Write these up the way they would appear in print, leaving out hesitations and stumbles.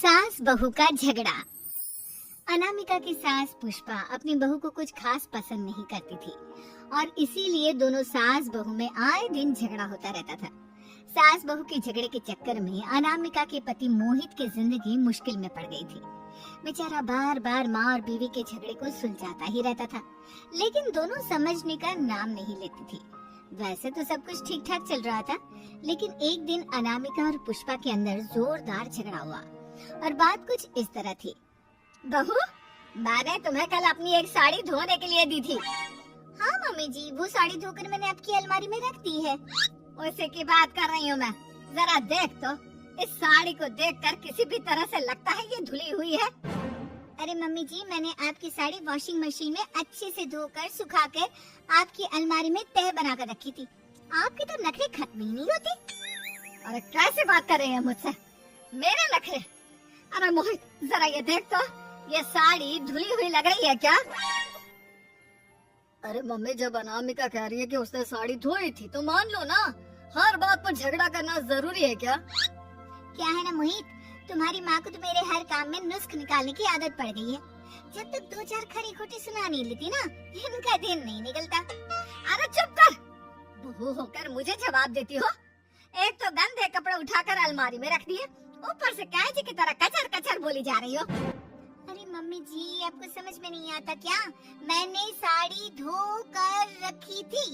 सास बहू का झगड़ा। अनामिका की सास पुष्पा अपनी बहू को कुछ खास पसंद नहीं करती थी और इसीलिए दोनों सास बहू में आए दिन झगड़ा होता रहता था। सास बहू के झगड़े के चक्कर में अनामिका के पति मोहित की जिंदगी मुश्किल में पड़ गई थी। बेचारा बार बार माँ और बीवी के झगड़े को सुलझाता ही रहता था, लेकिन दोनों समझने का नाम नहीं लेती थी। वैसे तो सब कुछ ठीक ठाक चल रहा था, लेकिन एक दिन अनामिका और पुष्पा के अंदर जोरदार झगड़ा हुआ और बात कुछ इस तरह थी। बहू, मैंने तुम्हें कल अपनी एक साड़ी धोने के लिए दी थी। हाँ मम्मी जी, वो साड़ी धोकर मैंने आपकी अलमारी में रख दी है। उसी की बात कर रही हूँ मैं। जरा देख तो, इस साड़ी को देखकर किसी भी तरह से लगता है ये धुली हुई है। अरे मम्मी जी, मैंने आपकी साड़ी वॉशिंग मशीन में अच्छे से धोकर सुखाकर आपकी अलमारी में तह बनाकर रखी थी। आपके तो नखरे खत्म ही नहीं होते। अरे कैसे बात कर रहे हैं मुझसे? मेरे नखरे? अरे मोहित, जरा ये देख तो, ये साड़ी धुली हुई लग रही है क्या? अरे मम्मी, जब अनामिका कह रही है कि उसने साड़ी धोई थी तो मान लो ना। हर बात पर झगड़ा करना जरूरी है क्या? क्या है ना मोहित, तुम्हारी माँ को तो मेरे हर काम में नुस्ख निकालने की आदत पड़ गई है। जब तक दो चार खरी खोटी सुना नहीं लेती ना, इनका दिन नहीं निकलता। अरे चुप कर, बहू होकर मुझे जवाब देती हो। एक तो गंदे कपड़े उठाकर अलमारी में रख दिए, ऊपर से कैची की तरह कचर कचर बोली जा रही हो। अरे मम्मी जी, आपको समझ में नहीं आता क्या? मैंने साड़ी धो कर रखी थी।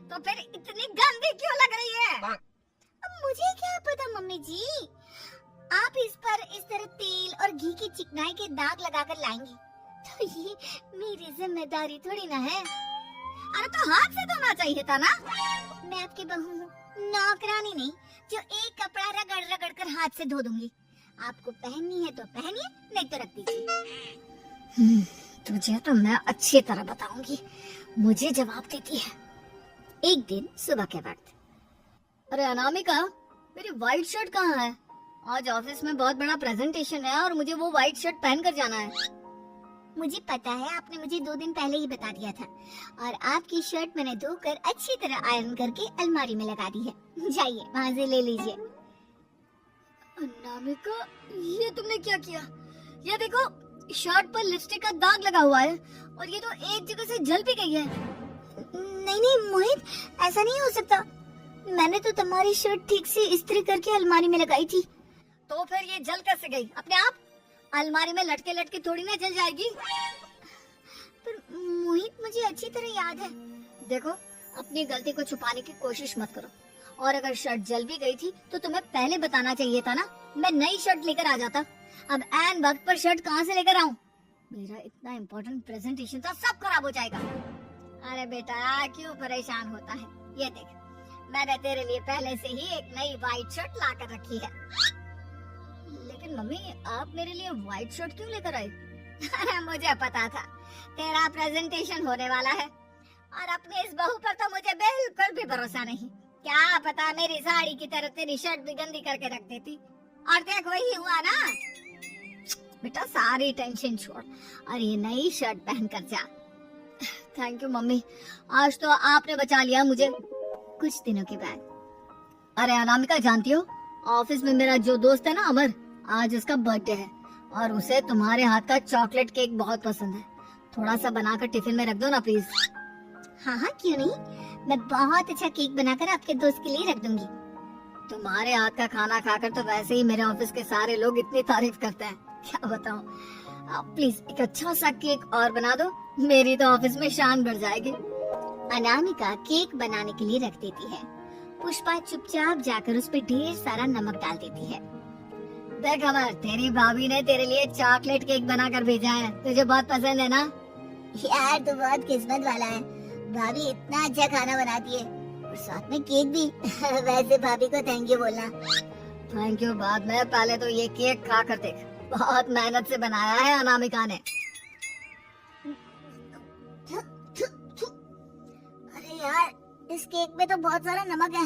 तो फिर इतनी गंदी क्यों लग रही है? अब मुझे क्या पता मम्मी जी, आप इस पर इस तरह तेल और घी की चिकनाई के दाग लगाकर लाएंगी तो ये मेरी जिम्मेदारी थोड़ी ना है। अरे तो हाथ से धोना चाहिए था ना। मैं आपकी बहू हूँ, नौकरानी नहीं जो एक कपड़ा रगड़ रगड़ कर हाथ से धो दूंगी। आपको पहननी है तो पहनिए, नहीं तो रख दीजिए। तुझे तो मैं अच्छी तरह बताऊंगी, मुझे जवाब देती है। एक दिन सुबह के वक्त। अरे अनामिका, मेरी व्हाइट शर्ट कहाँ है? आज ऑफिस में बहुत बड़ा प्रेजेंटेशन है और मुझे वो व्हाइट शर्ट पहन कर जाना है। मुझे पता है, आपने मुझे 2 दिन पहले ही बता दिया था और आपकी शर्ट मैंने धोकर अच्छी तरह आयरन करके अलमारी में लगा दी है। जाइए वहाँ से ले लीजिए। अनामिका, ये तुमने क्या किया? ये देखो, शर्ट पर लिपस्टिक का दाग लगा हुआ है और ये तो एक जगह से जल भी गई है। नहीं मोहित, ऐसा नहीं हो सकता। मैंने तो तुम्हारी शर्ट ठीक से इस्त्री करके अलमारी में लगाई थी। तो फिर ये जल कैसे गई अपने आप? अलमारी में लटके लटके थोड़ी ना जल जाएगी। पर मोहित, मुझे अच्छी तरह याद है। देखो, अपनी गलती को छुपाने की कोशिश मत करो। और अगर शर्ट जल भी गई थी तो तुम्हें पहले बताना चाहिए था ना, मैं नई शर्ट लेकर आ जाता। अब ऐन वक्त पर शर्ट कहाँ से लेकर आऊं? मेरा इतना इम्पोर्टेंट प्रेजेंटेशन था, सब खराब हो जाएगा। अरे बेटा, क्यों परेशान होता है? ये देख, मैंने तेरे लिए पहले से ही एक नई व्हाइट शर्ट ला कर रखी है। लेकिन मम्मी, आप मेरे लिए व्हाइट शर्ट क्यों लेकर आई? अरे मुझे पता था तेरा प्रेजेंटेशन होने वाला है और अपनी इस बहू पर तो मुझे बिल्कुल भी भरोसा नहीं। क्या पता मेरी साड़ी की तरह तेरी शर्ट भी गंदी करके रख देती। और देख, वही हुआ ना। बेटा, सारी टेंशन छोड़ और ये नई शर्ट पहन कर जा। थैंक यू मम्मी, आज तो आपने बचा लिया मुझे। कुछ दिनों के बाद। अरे अनामिका, जानती हो, ऑफिस में मेरा जो दोस्त है ना अमर, आज उसका बर्थडे है और उसे तुम्हारे हाथ का चॉकलेट केक बहुत पसंद है। थोड़ा सा बनाकर टिफिन में रख दो ना प्लीज। हाँ, क्यों नहीं। मैं बहुत अच्छा केक बनाकर आपके दोस्त के लिए रख दूंगी। तुम्हारे हाथ का खाना खाकर तो वैसे ही मेरे ऑफिस के सारे लोग इतनी तारीफ करते हैं, क्या बताऊं। आप प्लीज एक अच्छा सा केक और बना दो, मेरी तो ऑफिस में शान बढ़ जाएगी। अनामिका केक बनाने के लिए रख देती है। पुष्पा चुपचाप जाकर उस पर ढेर सारा नमक डाल देती है। देख अमर, तेरी भाभी ने तेरे लिए चॉकलेट केक बनाकर भेजा है, तुझे बहुत पसंद है ना? यार, तू बहुत किस्मत वाला है, भाभी इतना अच्छा खाना बनाती है और साथ में केक भी। वैसे भाभी को थैंक यू बोलना। थैंक यू बाद में, पहले तो ये केक खा कर देख। बहुत मेहनत से बनाया है अनामिका ने। अरे यार, इस केक में तो बहुत सारा नमक है।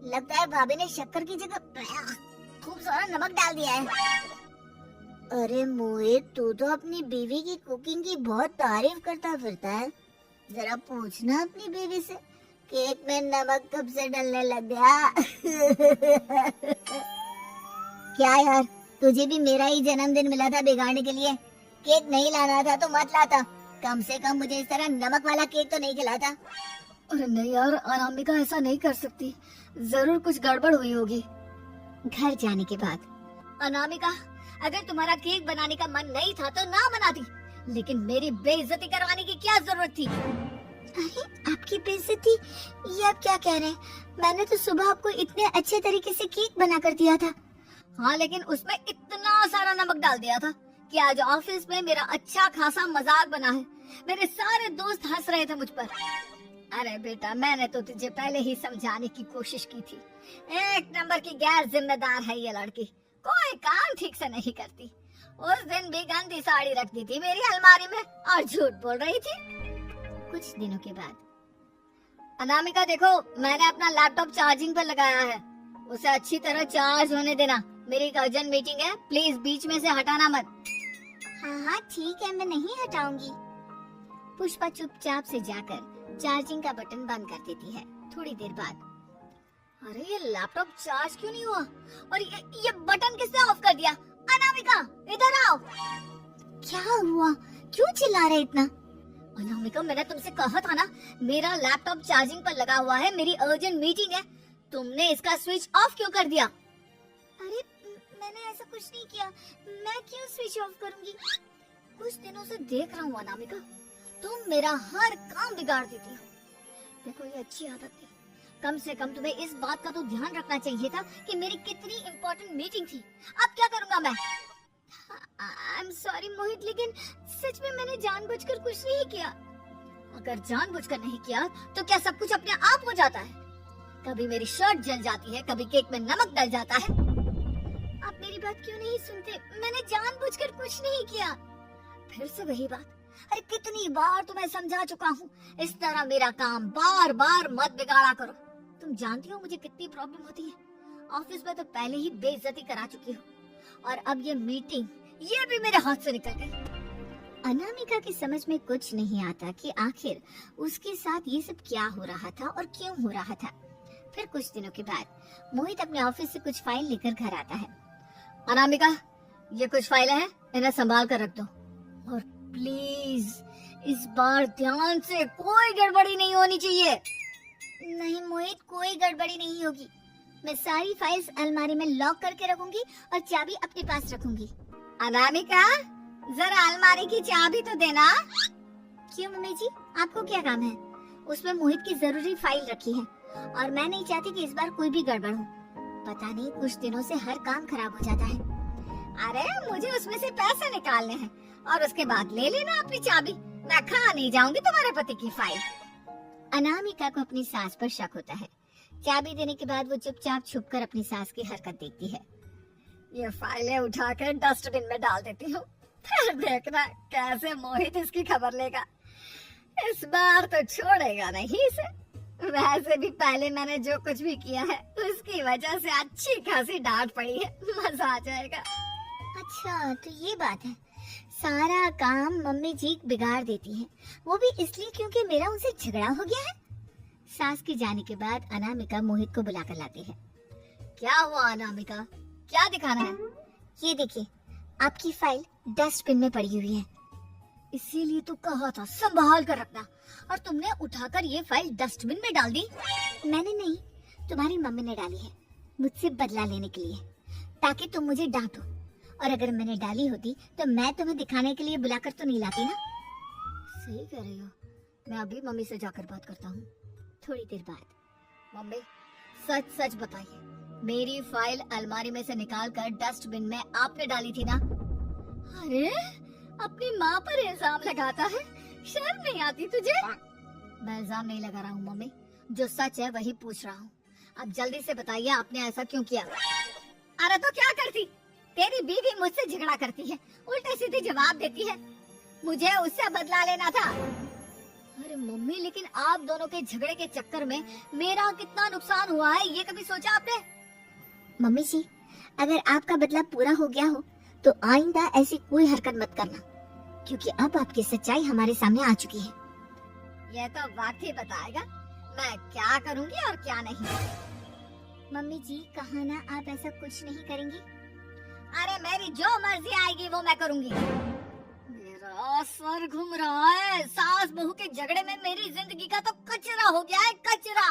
लगता है भाभी ने शक्कर की जगह खूब सारा नमक डाल दिया है। अरे मोहित, तू तो अपनी बीवी की कुकिंग की बहुत तारीफ करता फिरता है। जरा पूछना अपनी बीवी से, केक में नमक कब से डलने लग गया। क्या यार, तुझे भी मेरा ही जन्मदिन मिला था बिगाड़ने के लिए? केक नहीं लाना था तो मत लाता, कम से कम मुझे इस तरह नमक वाला केक तो नहीं खिलाता। अरे नहीं यार, अनामिका ऐसा नहीं कर सकती, जरूर कुछ गड़बड़ हुई होगी। घर जाने के बाद, अनामिका, अगर तुम्हारा केक बनाने का मन नहीं था तो ना बनाती, लेकिन मेरी बेइज्जती करवाने की क्या जरूरत थी? अरे आपकी बेइज्जती, ये आप क्या कह रहे हैं? मैंने तो सुबह आपको इतने अच्छे तरीके से केक बना कर दिया था। हाँ, लेकिन उसमें इतना सारा नमक डाल दिया था कि आज ऑफिस में मेरा अच्छा खासा मजाक बना है। मेरे सारे दोस्त हंस रहे थे मुझ पर। अरे बेटा, मैंने तो तुझे पहले ही समझाने की कोशिश की थी। एक नंबर की गैर जिम्मेदार है ये लड़की, कोई काम ठीक से नहीं करती। उस दिन भी गंदी साड़ी रख दी थी मेरी अलमारी में और झूठ बोल रही थी। कुछ दिनों के बाद, अनामिका देखो, मैंने अपना लैपटॉप चार्जिंग पर लगाया है, उसे अच्छी तरह चार्ज होने देना। मेरी एक अर्जेंट मीटिंग है, प्लीज बीच में से हटाना मत। हाँ हाँ ठीक है, मैं नहीं हटाऊंगी। पुष्पा चुपचाप से जाकर चार्जिंग का बटन बंद कर देती है। थोड़ी देर बाद, अरे ये लैपटॉप चार्ज क्यों नहीं हुआ? और ये बटन किसने ऑफ कर दिया? अनामिका, इधर आओ। क्या हुआ? क्यों चिल्ला रहे इतना? अनामिका, मैंने तुमसे कहा था ना, मेरा लैपटॉप चार्जिंग पर लगा हुआ है, मेरी अर्जेंट मीटिंग है। तुमने इसका स्विच ऑफ क्यों कर दिया? अरे मैंने ऐसा कुछ नहीं किया, मैं क्यों स्विच ऑफ करूंगी? कुछ दिनों से देख रहा हूँ अनामिका, तुम मेरा हर काम बिगाड़ देती हो। देखो, ये अच्छी आदत थी, कम से कम तुम्हें इस बात का तो ध्यान रखना चाहिए था कि मेरी कितनी इम्पोर्टेंट मीटिंग थी। अब क्या करूंगा मैं? आई एम सॉरी मोहित, लेकिन सच में मैंने जानबूझकर कुछ नहीं किया। अगर जानबूझकर नहीं किया तो क्या सब कुछ अपने आप हो जाता है? कभी मेरी शर्ट जल जाती है, कभी केक में नमक डल जाता है। आप मेरी बात क्यों नहीं सुनते? मैंने जानबूझकर कुछ नहीं किया। फिर से वही बात। अरे कितनी बार तुम्हें समझा चुका हूँ, इस तरह मेरा काम बार बार मत बिगाड़ा करो। तुम जानती हो मुझे कितनी प्रॉब्लम होती है। ऑफिस में तो पहले ही बेइज्जती करा चुकी हो, और अब ये मीटिंग, ये भी मेरे हाथ से निकल गई। अनामिका की समझ में कुछ नहीं आता कि आखिर उसके साथ ये सब क्या हो रहा था और क्यों हो रहा था। फिर कुछ दिनों के बाद मोहित अपने ऑफिस से कुछ फाइल लेकर घर आता है। अनामिका, ये कुछ फाइलें हैं, इन्हें संभाल कर रख दो, और प्लीज इस बार ध्यान से, कोई गड़बड़ी नहीं होनी चाहिए। नहीं मोहित, कोई गड़बड़ी नहीं होगी। मैं सारी फाइल्स अलमारी में लॉक करके रखूंगी और चाबी अपने पास रखूंगी। अनामिका, जरा अलमारी की चाबी तो देना। क्यों मम्मी जी, आपको क्या काम है? उसमें मोहित की जरूरी फाइल रखी है और मैं नहीं चाहती कि इस बार कोई भी गड़बड़ हो। पता नहीं कुछ दिनों से हर काम खराब हो जाता है। अरे मुझे उसमें से पैसे निकालने हैं और उसके बाद ले लेना अपनी चाबी। मैं खा नहीं जाऊंगी तुम्हारे पति की फाइल। अनामिका को अपनी सास पर शक होता है। चाबी देने के बाद वो चुपचाप छुपकर अपनी सास की हरकत देखती है। ये फाइलें उठाकर डस्टबिन में डाल देती हूँ, फिर देखना कैसे मोहित इसकी खबर लेगा। इस बार तो छोड़ेगा नहीं इसे। वैसे भी पहले मैंने जो कुछ भी किया है उसकी वजह से अच्छी खासी डांट पड़ी है, मजा आ जाएगा। अच्छा तो ये बात है, सारा काम मम्मी जी बिगाड़ देती है, वो भी इसलिए क्योंकि मेरा उनसे झगड़ा हो गया है। सास के जाने के बाद अनामिका मोहित को बुलाकर लाती है। क्या हुआ अनामिका, क्या दिखाना है? ये देखिए, आपकी फाइल डस्टबिन में पड़ी हुई है। इसीलिए तो कहा था संभाल कर रखना, और तुमने उठाकर ये फाइल डस्टबिन में डाल दी। मैंने नहीं, तुम्हारी मम्मी ने डाली है, मुझसे बदला लेने के लिए, ताकि तुम मुझे डांटो। और अगर मैंने डाली होती तो मैं तुम्हें दिखाने के लिए बुलाकर तो नहीं लाती ना। सही कह रही हो, मैं अभी मम्मी से जाकर बात करता हूँ। थोड़ी देर बाद, मम्मी सच सच बताइए, मेरी फाइल अलमारी में से निकाल कर डस्टबिन में आपने डाली थी ना? अरे अपनी माँ पर इल्जाम लगाता है, शर्म नहीं आती तुझे? मैं इल्जाम नहीं लगा रहा हूँ मम्मी, जो सच है वही पूछ रहा हूँ। अब जल्दी से बताइए आपने ऐसा क्यों किया? अरे तो क्या करती, तेरी बीवी मुझसे झगड़ा करती है, उल्टे सीधे जवाब देती है, मुझे उससे बदला लेना था। अरे मम्मी, लेकिन आप दोनों के झगड़े के चक्कर में मेरा कितना नुकसान हुआ है, ये कभी सोचा आपने? मम्मी जी, अगर आपका बदला पूरा हो गया हो तो आइंदा ऐसी कोई हरकत मत करना, क्योंकि अब आपकी सच्चाई हमारे सामने आ चुकी है। यह तो वक्त ही बताएगा मैं क्या करूंगी और क्या नहीं। मम्मी जी, कहा ना आप ऐसा कुछ नहीं करेंगी। अरे मेरी जो मर्जी आएगी वो मैं करूंगी। मेरा सर घूम रहा है। सास बहू के झगड़े में मेरी जिंदगी का तो कचरा हो गया है, कचरा।